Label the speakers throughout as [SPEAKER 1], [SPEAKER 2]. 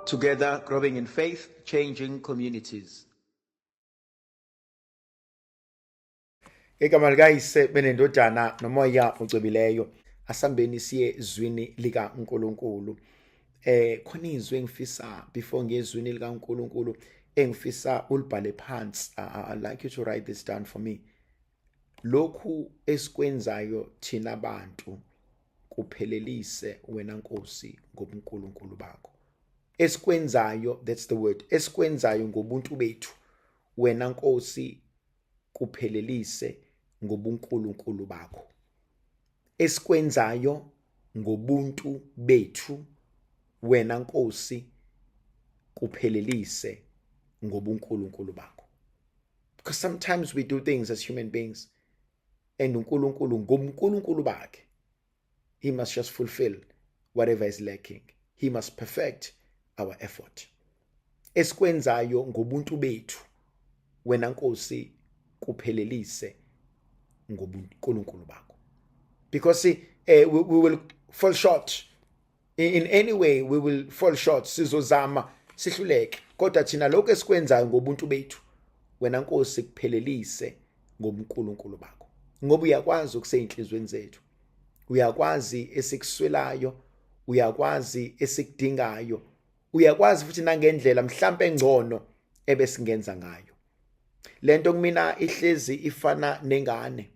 [SPEAKER 1] Together, growing in faith, changing communities.
[SPEAKER 2] Igama likayise benendodana nomoya ocwebileyo asambeni siye ezwini lika uNkulunkulu. Khona izwi engifisa before ngezwini lika uNkulunkulu engifisa ulibhale phansi. I'd like you to write this down for me. Lokhu esikwenzayo thina abantu kuphelelise wena Nkosi ngobuNkulunkulu bakho. Esikwenzayo, that's the word. Esikwenzayo ngobuntu bethu wena Nkosi kuphelelise ngobuNkulunkulu bakho. Esikwenzayo ngobuntu bethu wena Nkosi kuphelelise ngobuNkulunkulu bakho. Because sometimes we do things as human beings and uNkulunkulu ngobuNkulunkulu bakhe, he must just fulfill whatever is lacking. He must perfect our effort. Esikwenzayo ngobuntu bethu wena Nkosi kuphelelise ngobuNkulunkulu bakho. Because see, we will fall short. In any way we will fall short. Sizozama sihluleke. Kodwa thina lokho esikwenzayo ngobuntu bethu wena Nkosi kuphelelise ngobuNkulunkulu bakho. Ngoba uyakwazi ukuseyinhlizweni zethu. Uyakwazi esikuswelayo, uyakwazi esikudingayo. Uyakwazi futhi nangendlela mhlambe engcono ebesingenza ngayo. Lento kumina ihlezi ifana nengane.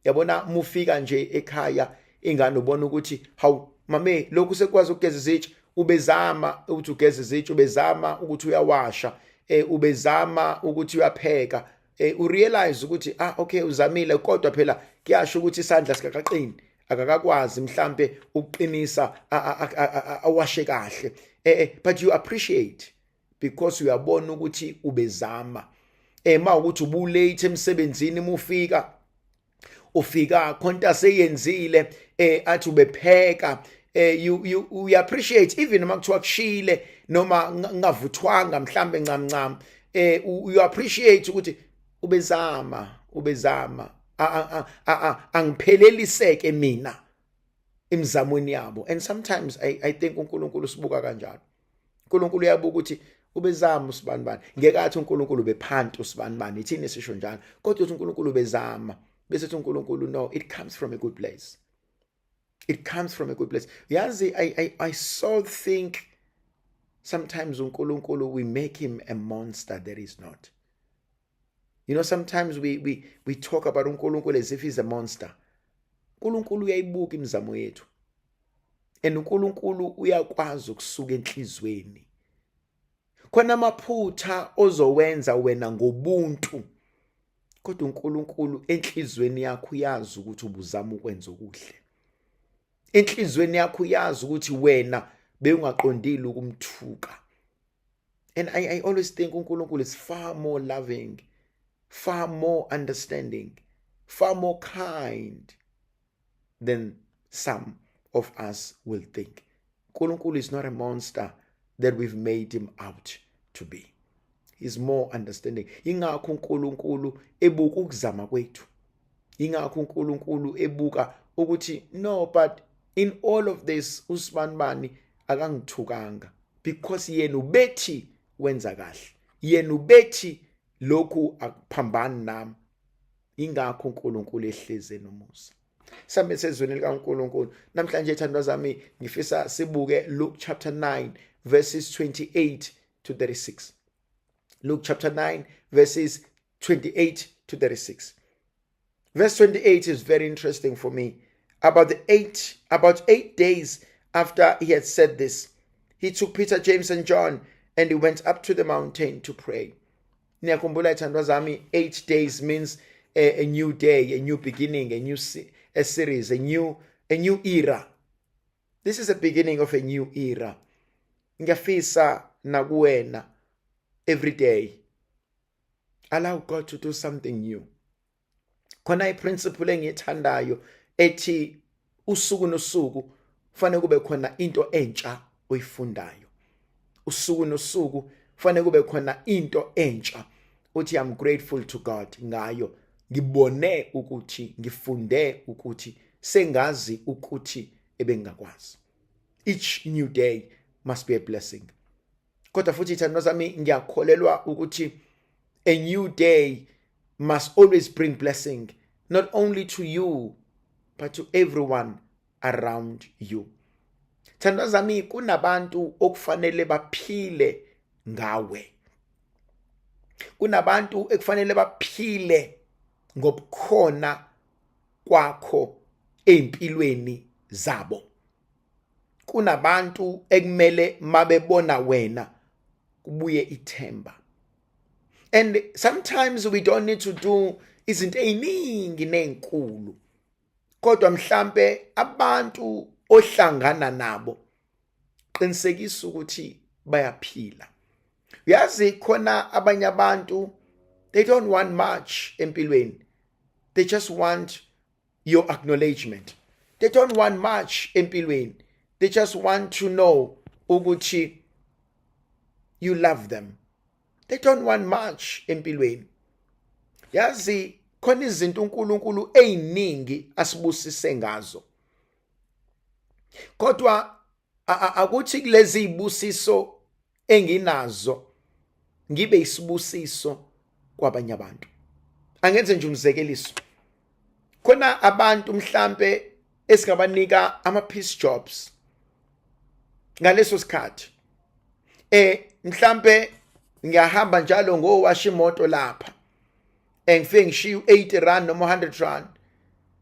[SPEAKER 2] Yabona mufika nje ekhaya ingane ubona ukuthi hawu mame lokhu sekwazi ukugeza izitsha, ubezama ukuthi ugeza izitsha, ubezama ukuthi uyawasha, ubezama ukuthi uyapheka, urealize ukuthi okay uzamile kodwa phela kuyasho ukuthi isandla sikaqaqini akakakwazi mhlambe ukuqinisa awashe kahle. But you appreciate because uyabona ukuthi ubezama. Ma ukuthi ubulate emsebenzini mufika ufika khonta seyenzile athi ubepheka, you appreciate even noma kuthiwa kushile noma ngavuthwanga mhlambe ncamncam, you appreciate ukuthi ubezama angipheleliseke mina imizamweni yabo. And sometimes I think uNkulunkulu sibuka kanjalo. uNkulunkulu uyabuka ukuthi ubezama usibanibani. Ngeke athi uNkulunkulu bephanti usibanibani, ithini sisho njalo. Kodwa uthi uNkulunkulu bezama. Bese uthi uNkulunkulu no, it comes from a good place. It comes from a good place. Yazi I so think sometimes uNkulunkulu we make him a monster that is not. You know, sometimes we talk about uNkulunkulu as if he's a monster. uNkulunkulu uyayibuka imizamo yethu. And uNkulunkulu uyakwazi ukusuka enhlizweni. Khona amaphutha ozowenza wena ngobuntu. Kodwa uNkulunkulu enhlizweni yakho uyazi ukuthi ubuzama ukwenza okuhle. Enhlizweni yakho uyazi ukuthi wena bewungaqondile ukumthuka. And I always think uNkulunkulu is far more loving, far more understanding, far more kind than some of us will think. uNkulunkulu is not a monster that we've made him out to be. He's more understanding. Ingakho uNkulunkulu ebuka ukuzama kwethu. Ingakho uNkulunkulu ebuka ukuthi no, but in all of this usibanibani akangithukanga because yena ubethi wenza kahle. Yena ubethi lokhu akuphambani nami. Ingakho uNkulunkulu ehleze nomusa. Sambe sezweni likaNkulunkulu namhlanje ethandwa zami ngifisa sibuke Luke chapter 9 verses 28 to 36. Luke chapter 9 verses 28 to 36. Verse 28 is very interesting for me. About 8 days after he had said this, he took Peter, James and John and he went up to the mountain to pray. Niyakhumbula ethandwa zami, 8 days means a new day, a new beginning, a new series, a new era. This is a beginning of a new era. Ngiyafisa nakuwena every day allow God to do something new. Khona iprinciple engiyithandayo ethi usuku nosuku kufanele kube khona into entsha oyifundayo. Usuku nosuku kufanele kube khona into entsha uthi I'm grateful to God ngayo. Ngibone ukuthi ngifunde ukuthi sengazi ukuthi ebengakwazi. Each new day must be a blessing. kodwa futhi ithandwa zami ngiyakholelwa ukuthi a new day must always bring blessing, not only to you but to everyone around you. Thandwa zami kunabantu okufanele baphile ngawe. Kunabantu ekufanele baphile ngobukhona kwakho empilweni zabo. Kunabantu ekumele mabebona wena kubuye ithemba. And sometimes we don't need to do izinto eziningi nezinkulu. Kodwa mhlambe abantu ohlangana nabo qinisekisa ukuthi bayaphila. Uyazi khona abanye abantu, they don't want much empilweni. They just want your acknowledgement. They don't want much empilweni. They just want to know ukuthi you love them. They don't want much empilweni. Yazi khona izinto uNkulunkulu eziningi asibusise ngazo. Kodwa akuthi kulezi izibusiso enginazo ngibe isibusiso kwabanye abantu. Angenze nje umzekeliso. Khona abantu mhlambe esingabanika ama-peace jobs ngaleso sikhathi. Mhlambe ngiyahamba njalo ngowasha imoto lapha. Ngifike ngishiye u80 noma 100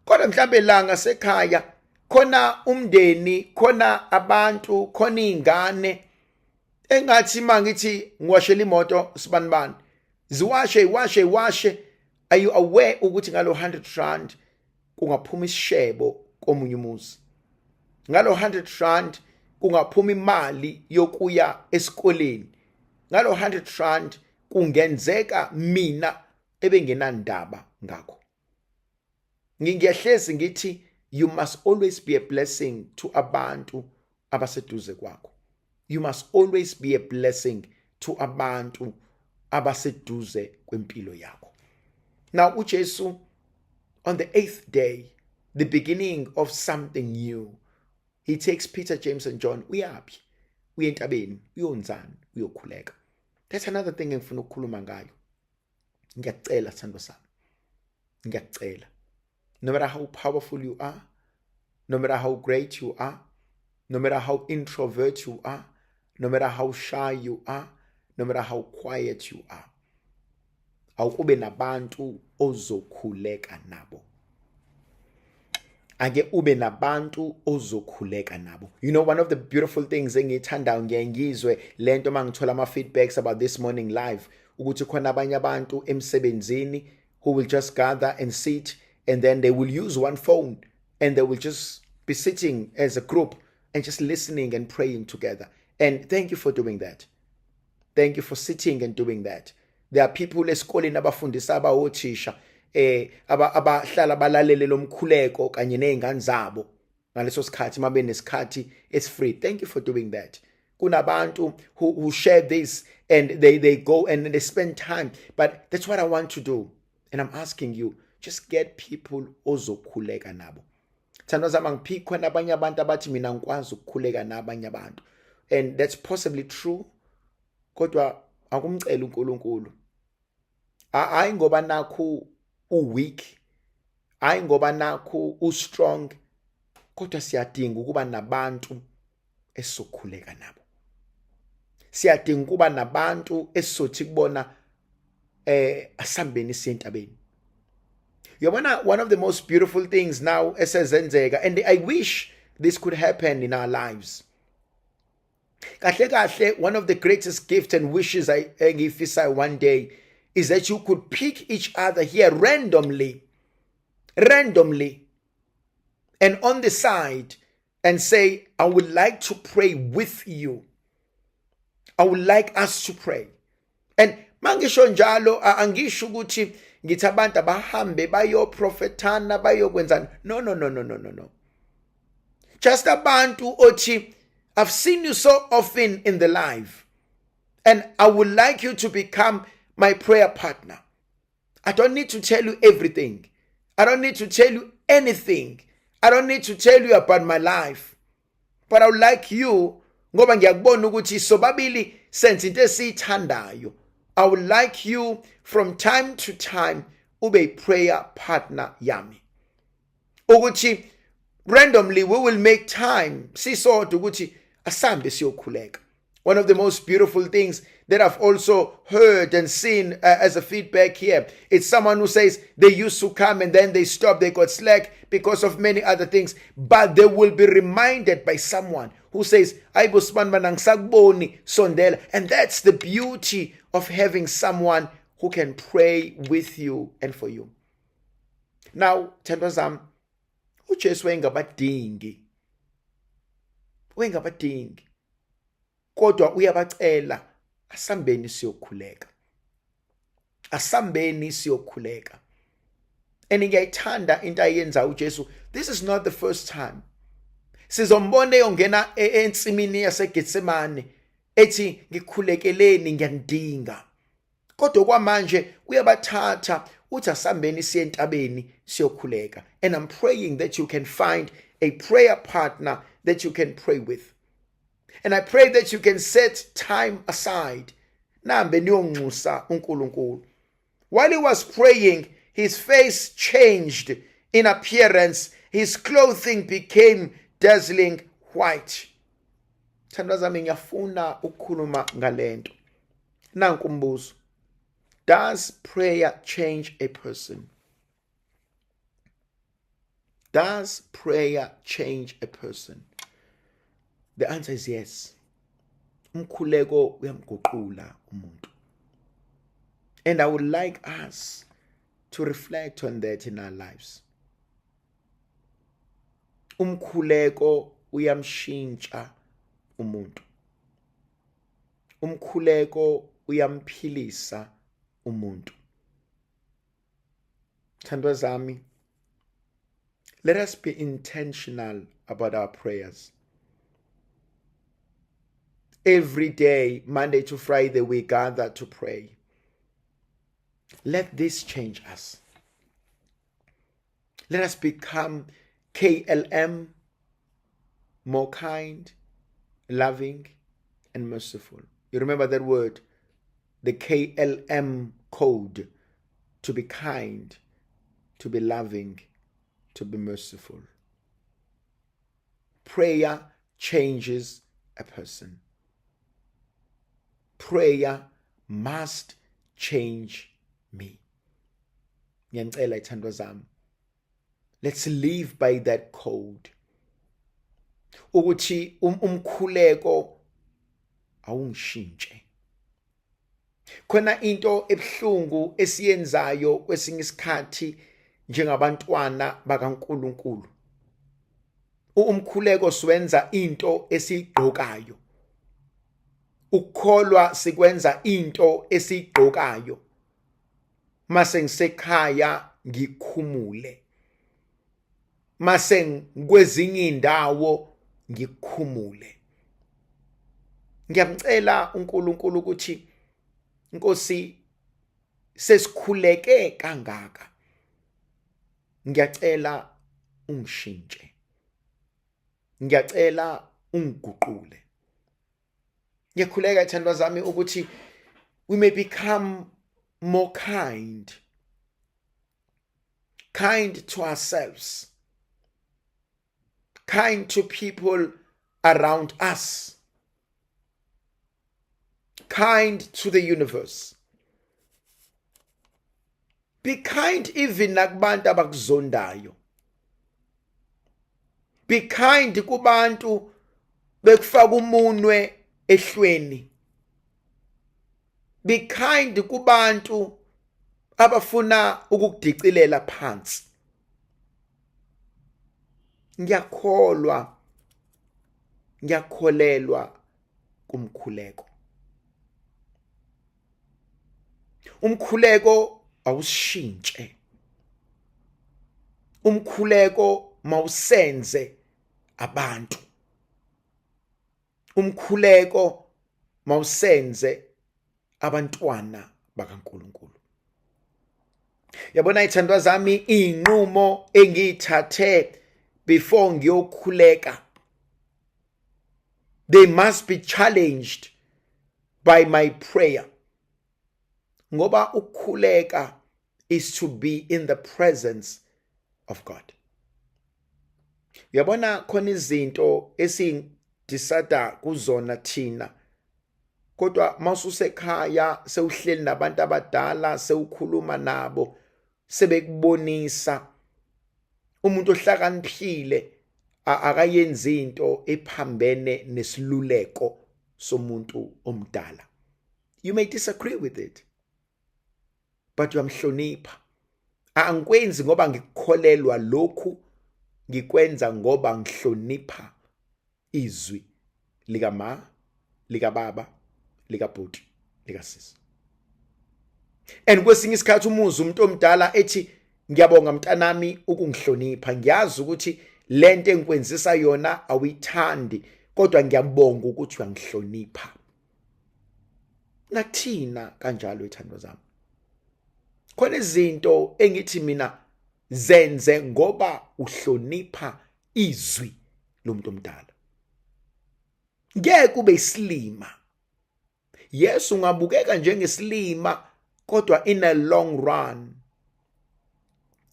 [SPEAKER 2] kodwa mhlambe la ngasekhaya khona umndeni, khona abantu, khona izingane engathi mangithi ngiwashela imoto sibanibani ziwashe. Are you aware ukuthi ngalo 100 kungaphuma isishebo komunye umuzi? Ngalo 100 kungaphuma imali yokuya esikoleni. Ngalo 100 kungenzeka mina ebengenandaba ngakho. Ngiyahlezi ngithi you must always be a blessing to abantu abaseduze kwakho. You must always be a blessing to abantu abaseduze kwempilo yakho. Now uJesu, on the 8th day, the beginning of something new, he takes Peter, James and John. Uyaphi? Uye entabeni, uyonzana, uyokhuleka. That's another thing engifuna ukukhuluma ngayo. Ngiyacela sithando sami. Ngiyacela. No matter how powerful you are, no matter how great you are, no matter how introvert you are, no matter how shy you are, no matter how quiet you are, awukube nabantu ozokhuleka nabo. Ake ube nabantu ozokhuleka nabo. You know, one of the beautiful things engiyithanda ngiyengizwe lento mangithola ama feedbacks about this morning live ukuthi khona abanye abantu emsebenzini who will just gather and sit and then they will use one phone and they will just be sitting as a group and just listening and praying together. And thank you for doing that. Thank you for sitting and doing that. There are people esikoleni abafundisa abawothisha abahlala balalele lomkhuleko kanye nezingane zabo ngaleso sikhathi mabe nesikhathi it's free. Thank you for doing that. Kunabantu who share this and they go and they spend time, but that's what I want to do. And I'm asking you, just get people ozokhuleka nabo. Thandwa zami ngiphikwe nabanye abantu abathi mina ngikwazi ukukhuleka nabanye abantu. And that's possibly true. Kodwa akumcela uNkulunkulu. Hayi ngoba nakho weak. Hayi ngoba nakho strong. Kodwa siyadinga ukuba nabantu esokhuleka nabo. Siyadinga ukuba nabantu esothi kubona asambeni sentabeni. Yabona, one of the most beautiful things now esezenzeka, and I wish this could happen in our lives. Kahle, one of the greatest gifts and wishes I ngifisa one day is that you could pick each other here randomly, and on the side and say, I would like to pray with you. I would like us to pray. And mangisho njalo angisho ukuthi ngithi abantu abahambe bayoprofethana bayokwenzana. No. Just abantu othi, I've seen you so often in the live, and I would like you to become my prayer partner. I don't need to tell you everything. I don't need to tell you anything. I don't need to tell you about my life. But I would like you ngoba ngiyakubona ukuthi sobabili senze into esiyithandayo. I would like you from time to time ube a prayer partner yami, ukuthi randomly we will make time sisodwa ukuthi asambe siyokhuleka. One of the most beautiful things that I've also heard and seen as a feedback here, it's someone who says they used to come and then they stopped, they got slack because of many other things, but they will be reminded by someone who says, and that's the beauty of having someone who can pray with you and for you. Now, thandwa zami, uJesu wayengabadingi kodwa uyabacela asambeni siyokhuleka. And ngiyayithanda into ayenza uJesu. This is not the first time. Sizombona eyongena ensimini yaseGetsemane ethi ngikhulekeleni ngiyanidinga. Kodwa kwamanje uyabathatha uthi asambeni siye entabeni siyokhuleka. And I'm praying that you can find a prayer partner that you can pray with. And I pray that you can set time aside. Nambe niyonxusa uNkulunkulu. While he was praying, his face changed in appearance. His clothing became dazzling white. Thandwa zami, ngiyafuna ukukhuluma ngalento. Nanku umbuzo. Does prayer change a person? Does prayer change a person? The answer is yes. Umkhuleko uyamguqula umuntu. And I would like us to reflect on that in our lives. Umkhuleko uyamshintsha umuntu. Umkhuleko uyamphilisa umuntu. Thandwa zami, let us be intentional about our prayers. Every day, Monday to Friday, we gather to pray. Let this change us. Let us become KLM, more kind, loving, and merciful. You remember that word, the KLM code, to be kind, to be loving, to be merciful. Prayer changes a person. Prayer must change me. Ngiyacela ithandwa zami. Let's live by that code. Ukuthi umkhuleko awungishintshe. Khona into ebhlungu esiyenzayo kwesinye isikhathi njengabantwana bakaNkulunkulu. Umkhuleko siwenza into esiyigqokayo. Ukukholwa sikwenza into esiyigqokayo. Mase ngisekhaya ngikhumule. Mase ngikwezinye indawo ngikhumule. Ngiyamcela uNkulunkulu ukuthi Nkosi sesikhuleke kangaka. Ngiyacela ungishintshe. Ngiyacela ungiguqule. Ngiyakhuleka ithandwa zami ukuthi we may become more kind. Kind to ourselves. Kind to people around us. Kind to the universe. Be kind even nakubantu abakuzondayo. Be kind kubantu bekufaka umunwe ehlweni. Be kind kubantu abafuna ukukudicilela phansi. Ngiyakholelwa kumkhuleko. Umkhuleko awushintshe. Umkhuleko mawusenze abantu. Umkhuleko mawusenze abantwana bakaNkulunkulu. Yabona ithandwa zami, inqumo engiyithathe before ngiyokhuleka They must be challenged by my prayer. Ngoba ukukhuleka is to be in the presence of God. Uyabona khona izinto esindisada kuzona thina. Kodwa masusekhaya sewuhleli nabantu abadala sewukhuluma nabo sebekubonisa umuntu ohlakaniphile akayenzi into ephambene nesiluleko somuntu omdala. You may disagree with it, but uyamhlonipha. Angikwenzi ngoba ngikukholelwa lokhu, ngikwenza ngoba ngihlonipha izwi likama, likababa, likabhuti, likasisi. And kwesinye isikhathi umuzi umuntu omdala ethi ngiyabonga mntanami ukungihlonipha, ngiyazi ukuthi lento engikwenzisa yona awuyithandi, kodwa ngiyabonga ukuthi uyangihlonipha. Nathina kanjalo ithandwa zami. Khona izinto engithi mina zenze ngoba uhlonipha izwi lomuntu omdala. Ngeke kube isilima. Yes, ungabukeka njengesilima, kodwa in a long run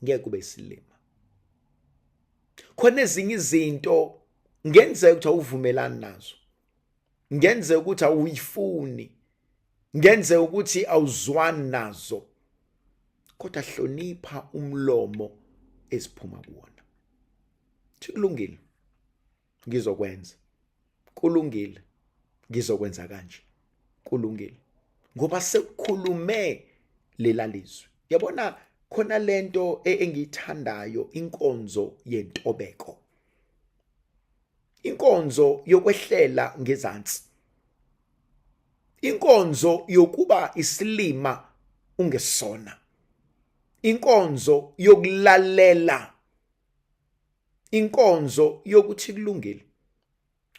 [SPEAKER 2] ngeke kube isilima. Khona ezinye izinto ngenzeka ukuthi awuvumelani nazo. Ngenzeka ukuthi awuyifuni. Ngenzeka ukuthi awuzwani nazo. Kodwa hlonipha umlomo esiphuma kuwona. Kulungile ngizokwenza. Kulungile ngizokwenza kanje. Kulungile ngoba sekukhulume lelalizwe. Yabona khona lento engiyithandayo, inkonzo yentobeko. Inkonzo yokwehlela ngezansi. Inkonzo yokuba isilima ungesona. Inkonzo yokulalela. Inkonzo yokuthi kulungile.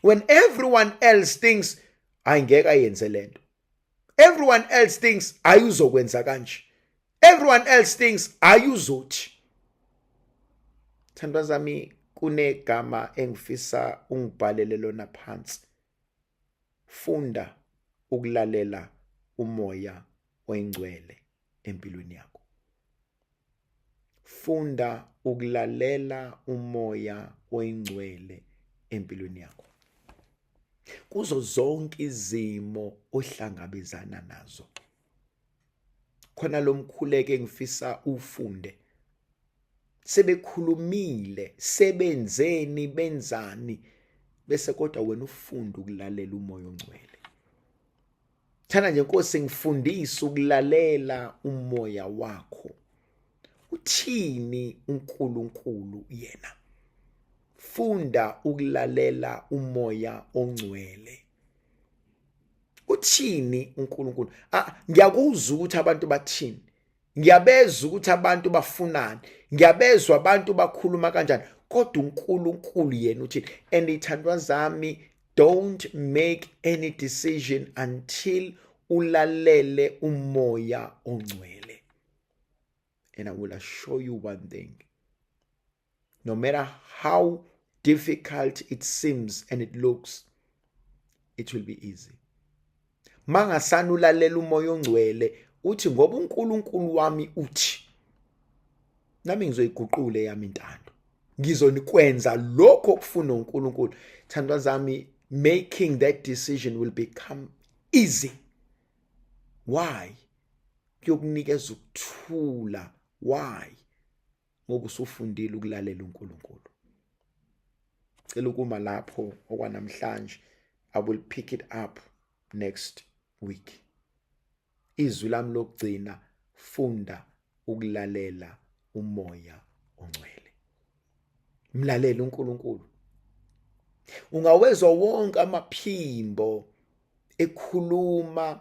[SPEAKER 2] When everyone else thinks ayingeke ayenze lento. Everyone else thinks ayuzokwenza kanje. Everyone else thinks ayuzothi. Thandwa zami, kunegama engifisa ungibhalele lona phansi. Funda ukulalela umoya oyingcwele empilweni yakho. Funda ukulalela umoya oyingcwele empilweni yakho. Kuzo zonke izimo ohlangabezana nazo. Khona lo mkhuleko engifisa ufunde. Sebekhulumile, sebenzeni, benzani, bese kodwa wena ufunda ukulalela umoya ongcwele. Thana nje Nkosi ngifundisa ukulalela umoya wakho. Uthini uNkulunkulu yena? Funda ukulalela umoya ongcwele. Uthini uNkulunkulu? Ngiyakuzwa ukuthi abantu bathini. Ngiyabezwa ukuthi abantu bafunani. Ngiyabezwa abantu bakhuluma kanjani. Kodwa uNkulunkulu yena uthini? And ithandwa zami, don't make any decision until ulalele umoya ongcwele. And I will assure you one thing. No matter how difficult it seems and it looks, it will be easy. Mangasana ulalela umoya ongcwele, uthi ngoba uNkulunkulu wami uthi, nami ngizoyiguqula yami intando. Ngizonikwenza lokho okufuna uNkulunkulu. Thandwa zami, making that decision will become easy. Why? Kuyokunikeza ukuthula. Why? Ngoba usufundile ukulalela uNkulunkulu. Cela ukuma lapho okwanamhlanje. I will pick it up next week. Izwi lami lokugcina, funda ukulalela umoya ongcwele. Mlalele uNkulunkulu. Ungawezwa wonke amaphimbo ekhuluma,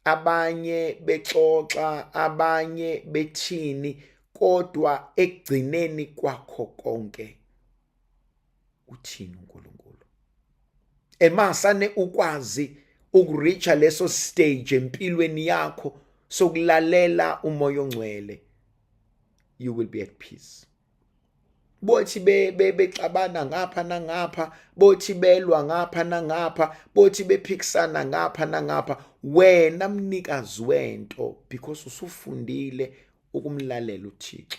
[SPEAKER 2] abanye bexoxa, abanye bethini, kodwa ekugcineni kwakho konke uthini uNkulunkulu. Emasane ukwazi ukureacha leso stage empilweni yakho sokulalela umoya ongcwele, you will be at peace. bothi bexabana ngapha nangapha, bothi belwa ngapha nangapha, bothi bephikisana ngapha nangapha, wena mnikazi wento, because usufundile ukumlalela uThixo.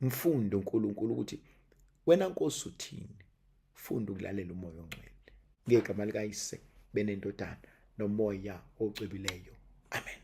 [SPEAKER 2] Mfundo uNkulunkulu ukuthi wena Nkosi uthini, funda ukulalela umoya ongcwele. Ngegama likaYise benendodana nomoya ocwebileyo. Amen.